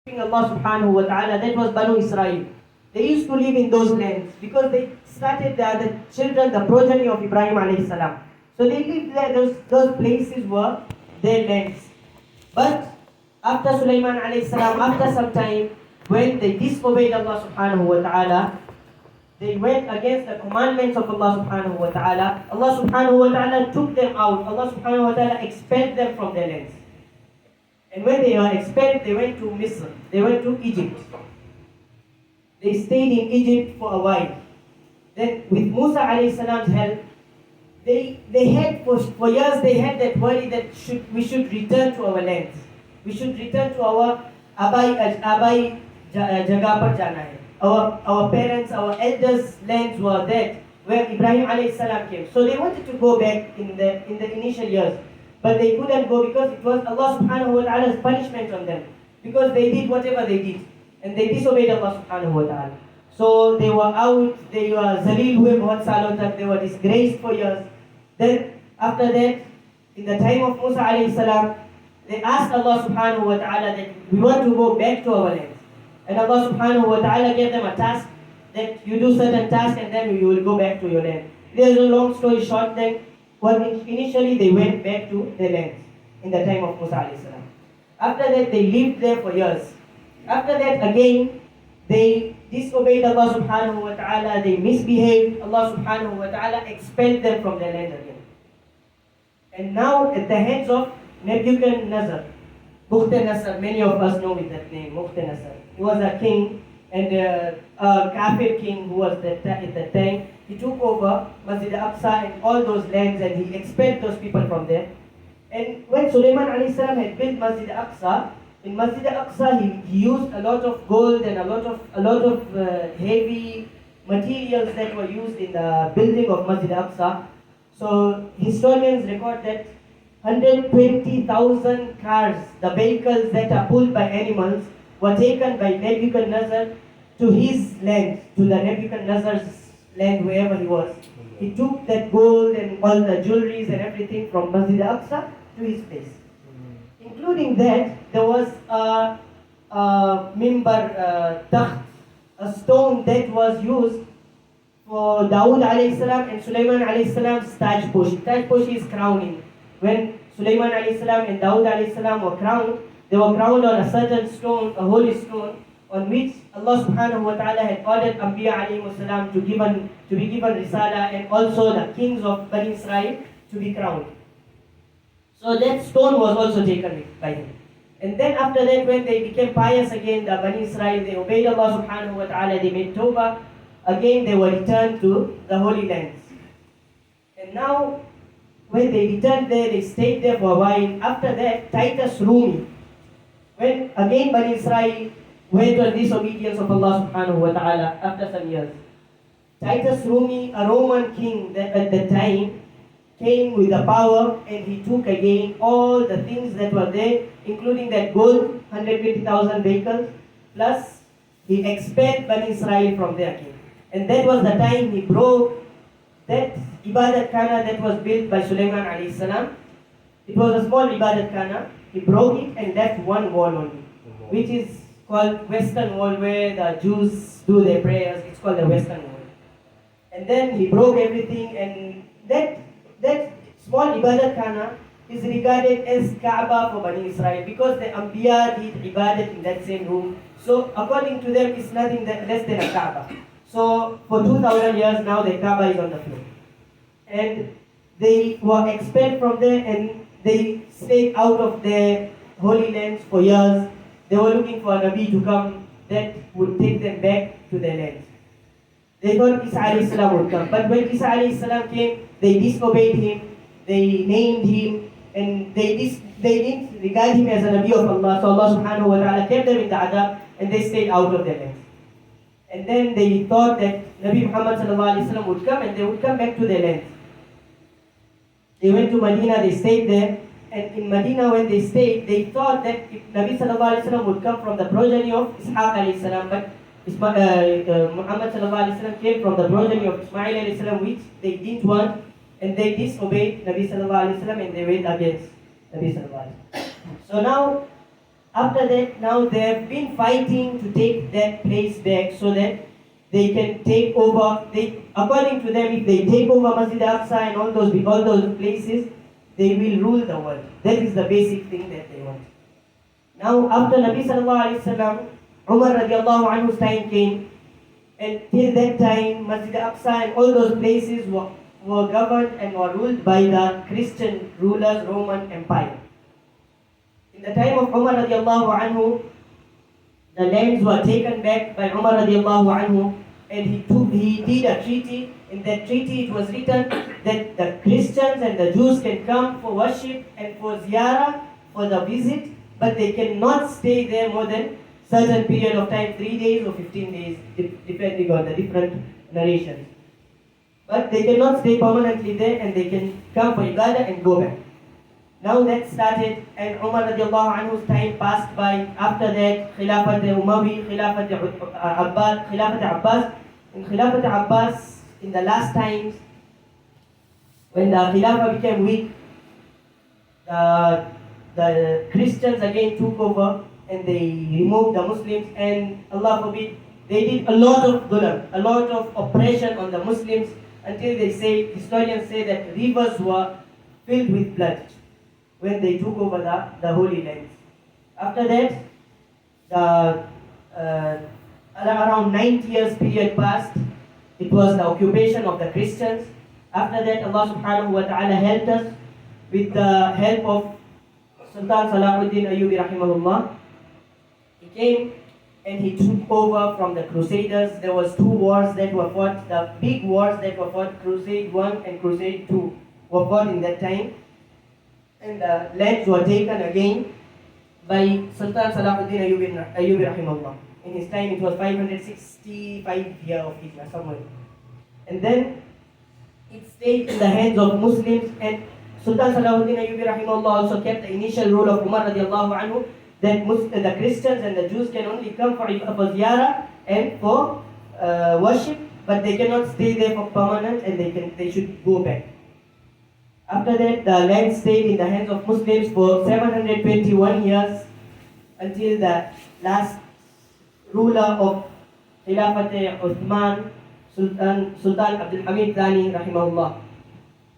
Allah subhanahu wa ta'ala, that was Banu Israel. They used to live in those lands because they started the children, the progeny of Ibrahim alayhi salam. So they lived there, those places were their lands. But after Sulaiman alayhi salam, after some time, when they disobeyed Allah subhanahu wa ta'ala, they went against the commandments of Allah subhanahu wa ta'ala. Allah subhanahu wa ta'ala took them out. Allah subhanahu wa ta'ala expelled them from their lands. And when they were expelled, they went to Misr. They went to Egypt. They stayed in Egypt for a while. Then with Musa alayhi salam's help, they had for years they had that worry that we should return to our lands. We should return to our abai jagah par jana hai. Our parents, our elders' lands were that where Ibrahim alayhi salam came. So they wanted to go back in the initial years. But they couldn't go because it was Allah subhanahu wa ta'ala's punishment on them. Because they did whatever they did. And they disobeyed Allah subhanahu wa ta'ala. So they were out, they were zalil hue bahut salon tak, they were disgraced for years. Then after that, in the time of Musa alayhi salam, they asked Allah subhanahu wa ta'ala that we want to go back to our lands. And Allah subhanahu wa ta'ala gave them a task that you do certain tasks and then you will go back to your land. There's a long story short then. Well, initially they went back to their lands in the time of Musa alayhi salam. After that they lived there for years. After that again they disobeyed Allah subhanahu wa ta'ala, they misbehaved, Allah subhanahu wa ta'ala expelled them from their land again. And now at the hands of Nebuchadnezzar, Bukhtanasar, many of us know with that name, Bukhtanasar. He was a king and a kafir king who was at the time. He took over Masjid al-Aqsa and all those lands and he expelled those people from there. And when Sulaiman alayhi salam had built Masjid al-Aqsa, in Masjid al-Aqsa he used a lot of gold and a lot of heavy materials that were used in the building of Masjid al-Aqsa. So historians record that 120,000 cars, the vehicles that are pulled by animals, were taken by Nebuchadnezzar to his land, to the Nebuchadnezzar's land wherever he was. He took that gold and all the jewelries and everything from Masjid al-Aqsa to his place. Including that, there was a mimbar, takht, a stone that was used for Dawood alayhi salam and Sulaiman alayhi salam's Taj Poshi. Taj Poshi is crowning. When Sulaiman alayhi salam and Dawood alayhi salam were crowned, they were crowned on a certain stone, a holy stone, on which Allah subhanahu wa ta'ala had ordered Anbiya alayhi salam to be given risala and also the kings of Bani Israel to be crowned. So that stone was also taken by him. And then after that, when they became pious again, the Bani Israel, they obeyed Allah subhanahu wa ta'ala, they made tawbah, again they were returned to the holy lands. And now, when they returned there, they stayed there for a while. After that, Titus Rumi, when again Bani Israel went on disobedience of Allah subhanahu wa ta'ala after some years. Titus Rumi, a Roman king that at the time, came with the power and he took again all the things that were there, including that gold, 120,000 vehicles, plus he expelled Bani Israel from their king. And that was the time he broke that Ibadat Khana that was built by Sulaiman alayhi salam. It was a small Ibadat Khana. He broke it and left one wall only, which is called Western Wall, where the Jews do their prayers. It's called the Western Wall. And then he broke everything, and that small Ibadat Khana is regarded as Kaaba for Bani Israel because the Anbiya did Ibadat in that same room. So according to them, it's nothing less than a Kaaba. So for 2,000 years now, the Kaaba is on the floor. And they were expelled from there and they stayed out of their holy lands for years. They were looking for a Nabi to come that would take them back to their lands. They thought Isa alayhi salam would come. But when Isa alayhi salam came, they disobeyed him, they named him, and they didn't regard him as a Nabi of Allah. So Allah subhanahu wa ta'ala kept them in the adab and they stayed out of their lands. And then they thought that Nabi Muhammad sallallahu alayhi wa sallam would come and they would come back to their lands. They went to Medina, they stayed there. And in Medina, when they stayed, they thought that if Nabi sallallahu alayhi wa sallam would come from the progeny of Ishaq alayhi salam, but Muhammad sallallahu alayhi wa sallam came from the progeny of Ismail alayhi salam, which they didn't want, and they disobeyed Nabi sallallahu alayhi wa sallam and they went against Nabi sallallahu alayhi wa sallam. So now, After that, now they have been fighting to take that place back so that they can take over. According to them, if they take over Masjid Aqsa and all those places, they will rule the world. That is the basic thing that they want. Now, after Nabi Sallallahu Alaihi Wasallam, Umar radiallahu anhu's time came, and till that time, Masjid Aqsa and all those places were governed and were ruled by the Christian rulers, Roman Empire. In the time of Umar radiallahu anhu, the lands were taken back by Umar radiallahu anhu, and he did a treaty. In that treaty, it was written that the Christians and the Jews can come for worship and for ziyarah, for the visit, but they cannot stay there more than certain period of time, 3 days or 15 days, depending on the different narrations. But they cannot stay permanently there, and they can come for ibadah and go back. Now that started, and Umar radiallahu anhu's time passed by. After that, Khilafat Umawi, Khilafat Abbas. In Khilafat Abbas, in the last times, when the Khilafah became weak, the Christians again took over, and they removed the Muslims, and Allah forbid, they did a lot of dhulm, a lot of oppression on the Muslims, until historians say that rivers were filled with blood when they took over the Holy Lands. After that, around 90 years period passed. It was the occupation of the Christians. After that, Allah subhanahu wa ta'ala helped us with the help of Sultan Salahuddin Ayyubi rahimahullah. He came and he took over from the Crusaders. There was 2 wars that were fought, the big wars that were fought, Crusade 1 and Crusade 2 were fought in that time. And the lands were taken again by Sultan Salahuddin Ayyubi rahimahullah. In his time, it was 565 year of Hijrah, somewhere. And then it stayed in the hands of Muslims, and Sultan Salahuddin Ayyubi rahimahullah also kept the initial rule of Umar radiallahu anhu, that the Christians and the Jews can only come for ziyarah and for worship, but they cannot stay there for permanent, and they should go back. After that, the land stayed in the hands of Muslims for 721 years, until the last ruler of Khilafat Uthman, Sultan Abdul Hamid Thani rahimahullah.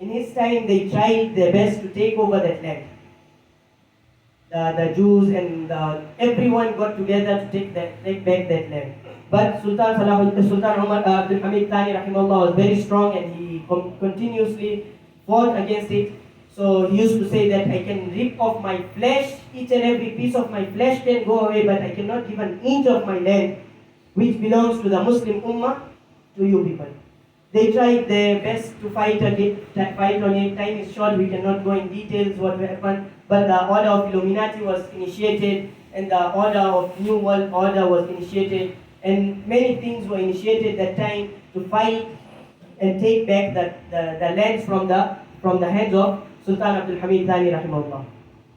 In his time, they tried their best to take over that land. The Jews and everyone got together to take back that land. But Sultan Umar Abdul Hamid Thani rahimahullah was very strong, and he continuously fought against it. So he used to say that I can rip off my flesh, each and every piece of my flesh can go away, but I cannot give an inch of my land, which belongs to the Muslim Ummah, to you people. They tried their best to fight on it. Time is short, we cannot go in details what happened, but the order of Illuminati was initiated, and the order of New World Order was initiated, and many things were initiated that time to fight and take back the lands from the hands of Sultan Abdul Hamid Thani rahimahullah.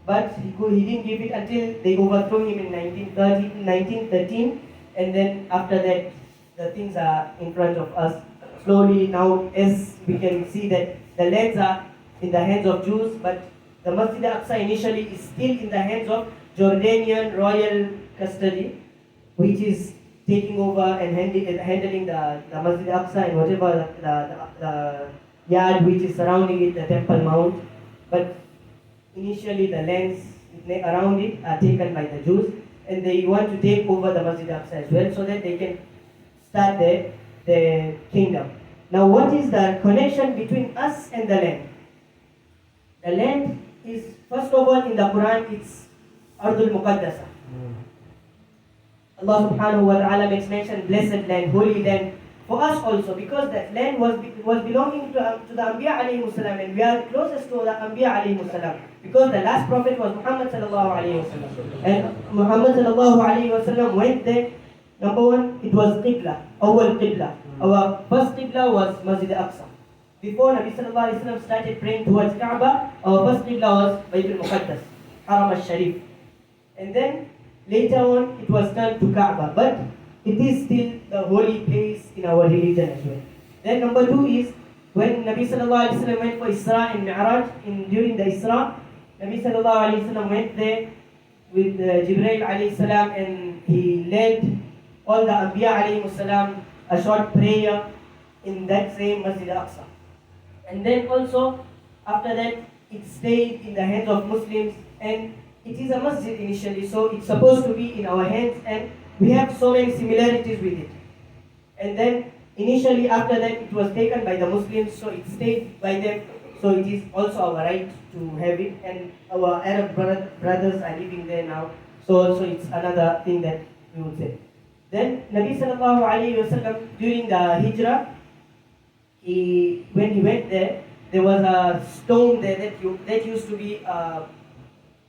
But he didn't give it until they overthrew him in 1913, and then after that, the things are in front of us. Slowly now, as we can see that the lands are in the hands of Jews, but the Masjid Aqsa initially is still in the hands of Jordanian royal custody, which is taking over and handling the Masjid Aqsa and whatever the yard which is surrounding it, the Temple Mount. But initially the lands around it are taken by the Jews, and they want to take over the Masjid Aqsa as well, so that they can start their kingdom. Now, what is the connection between us and the land? The land is, first of all, in the Quran, it's Ardul Muqaddasa. Allah subhanahu wa ta'ala makes mention blessed land, holy land, for us also, because that land was belonging to the Anbiya alayhi salam, and we are closest to the Anbiya alayhi salam, because the last prophet was Muhammad sallallahu alayhi wasallam, and Muhammad sallallahu alayhi wasallam went there. Number one, it was Qibla, Awal Qibla. Our first Qibla was Masjid Aqsa. Before Nabi sallallahu alayhi wasallam started praying towards Kaaba, our first Qibla was Baytul Muqaddas, Haram al-Sharif. And then later on, it was turned to Kaaba, but it is still the holy place in our religion as well. Then number two is, when Nabi sallallahu alayhi wasallam went for Isra and Mi'raj, during the Isra, Nabi sallallahu alayhi wasallam went there with Jibreel alayhi salam, and he led all the Anbiya alayhi salam a short prayer in that same Masjid Aqsa. And then also, after that, it stayed in the hands of Muslims, and it is a masjid initially, so it's supposed to be in our hands, and we have so many similarities with it. And then, initially after that, it was taken by the Muslims, so it stayed by them, so it is also our right to have it, and our Arab brothers are living there now, so also it's another thing that we would say. Then, Nabi sallallahu alayhi wasallam, during the Hijrah, when he went there was a stone there that used to be a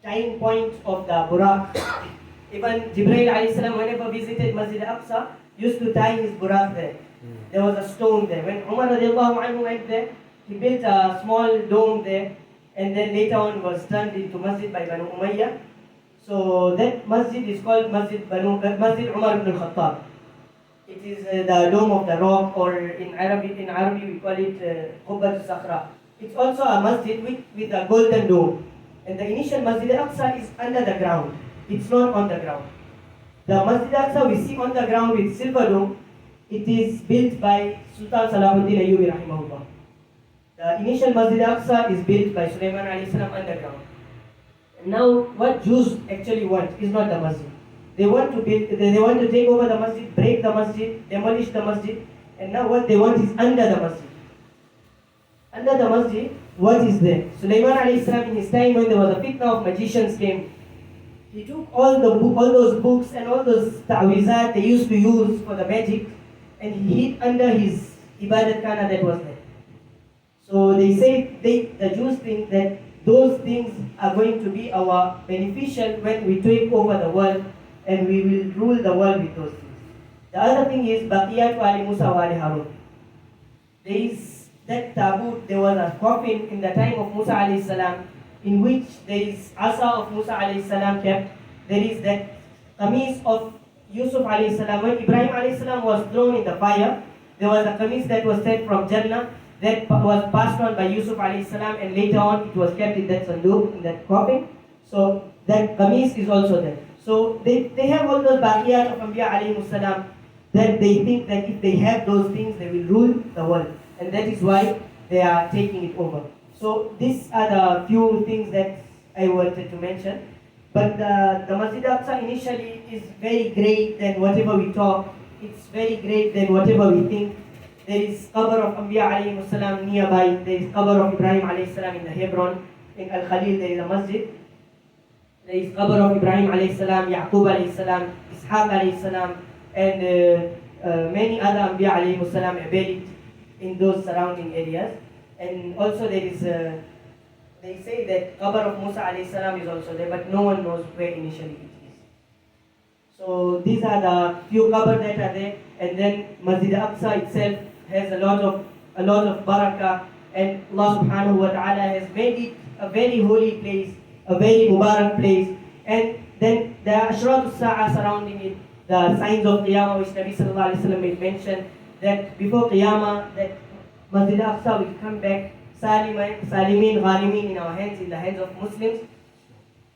tying point of the Buraq. Even Jibreel alayhi salam, whenever visited Masjid Aqsa, used to tie his Buraq there. There was a stone there. When Umar radiallahu anhu went there, he built a small dome there, and then later on was turned into Masjid by Banu Umayyah. So that masjid is called Masjid Umar ibn al-Khattab. It is the dome of the rock, or in Arabic we call it Qubbat al-Sakhra. It's also a masjid with a golden dome. And the initial Masjid al-Aqsa is under the ground. It's not on the ground. The Masjid al-Aqsa we see on the ground with silver dome. It is built by Sultan Salahuddin Ayyubi rahimahullah. The initial Masjid al-Aqsa is built by Sulaiman alayhi salam underground. Now, what Jews actually want is not the masjid. They want to take over the masjid, break the masjid, demolish the masjid, and now what they want is under the masjid. Under the masjid, what is there? Sulaiman alayhi salam, in his time when there was a fitna of magicians came, he took all those books and all those ta'wizat they used to use for the magic, and he hid under his ibadat khana that was there. So they say, the Jews think that those things are going to be our beneficial when we take over the world, and we will rule the world with those things. The other thing is Baqiyat Ali Musa wa Ali Harun. There is that taboo, there was a coffin in the time of Musa alayhi salam, in which there is asa of Musa alayhi salam kept. There is that qamis of Yusuf alayhi salam. When Ibrahim alayhi salam was thrown in the fire, there was a qamis that was sent from Jannah that was passed on by Yusuf alayhi salam, and later on it was kept in that sanduq, in that coffin. So that qamis is also there. So they have all those baqiyat of Anbiya alayhi salam, that they think that if they have those things, they will rule the world. And that is why they are taking it over. So these are the few things that I wanted to mention. But the Masjid Aqsa initially is very great than whatever we talk. It's very great than whatever we think. There is qabr of Anbiya alayhi salam nearby. There is qabr of Ibrahim alayhi salam in the Hebron. In Al-Khalil there is a masjid. There is qabr of Ibrahim alayhi salam, Yaqub alayhi salam, Ishaq alayhi salam, and many other Anbiya alayhi salam are buried in those surrounding areas. And also there is, they say that qabr of Musa alayhi salam is also there, but no one knows where initially it is. So these are the few qabr that are there. And then Masjid Aqsa itself has a lot of barakah, and Allah subhanahu wa ta'ala has made it a very holy place, a very Mubarak place. And then the Ashrat al-Sa'a surrounding it, the signs of Qiyamah, which Nabi sallallahu alayhi wa sallam made mention, that before Qiyamah, that Masjid Aqsa will come back Salimin, Ghalimin, in our hands, in the hands of Muslims.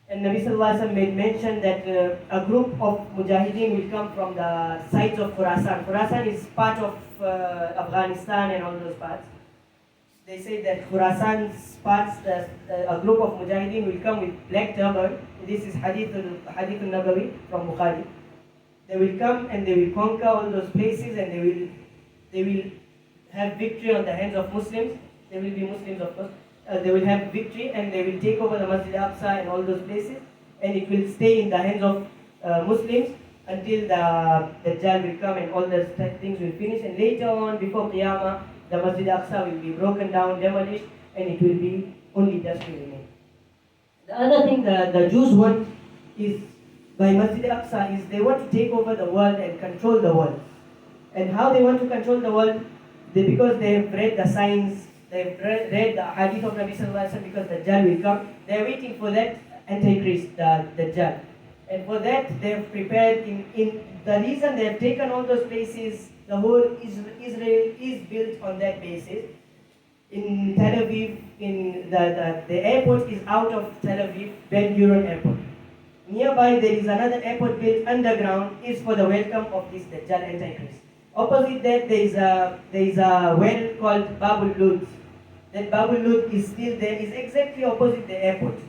And Nabi sallallahu alayhi wa sallam made mention that a group of Mujahideen will come from the sides of Khurasan. Khurasan is part of Afghanistan and all those parts. They say that Khurasan's parts, a group of Mujahideen will come with black turban. This is Hadith al-Nabawi from Bukhari. They will come and they will conquer all those places, and they will have victory on the hands of Muslims. They will be Muslims, of course. They will have victory, and they will take over the Masjid Aqsa and all those places, and it will stay in the hands of Muslims until the Dajjal will come and all those things will finish. And later on, before Qiyamah, the Masjid Aqsa will be broken down, demolished, and it will be only dust will remain. The other thing the Jews want is, by Masjid Aqsa, is they want to take over the world and control the world. And how they want to control the world? Because they have read the signs, they have read the hadith of Nabi sallallahu alaihi wasallam, because Dajjal will come. They are waiting for that Antichrist, the Dajjal. And for that they have prepared, in the reason they have taken all those places, the whole Israel is built on that basis. In Tel Aviv, in the airport is out of Tel Aviv, Ben Gurion Airport. nearby there is another airport built underground, is for the welcome of this Dajjal Antichrist. Opposite that there is a well called Babul Lut. That Babul Lut is still there, is exactly opposite the airport.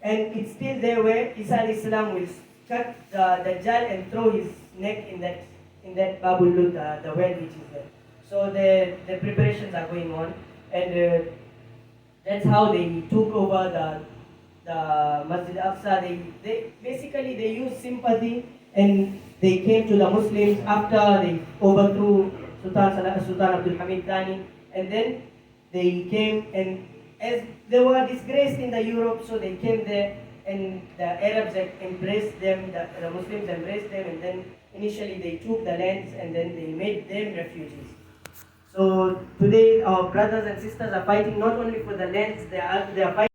And it's still there where Isa alayhi salam will cut the Dajjal and throw his neck in that Babul Lut, the well which is there. So the preparations are going on, and that's how they took over the Masjid Aqsa. They basically they used sympathy, and they came to the Muslims after they overthrew Sultan Abdul Hamid Thani, and then they came, and as they were disgraced in the Europe, so they came there, and the Arabs embraced them, the Muslims embraced them, and then initially they took the lands, and then they made them refugees. So today our brothers and sisters are fighting not only for the lands, they are fighting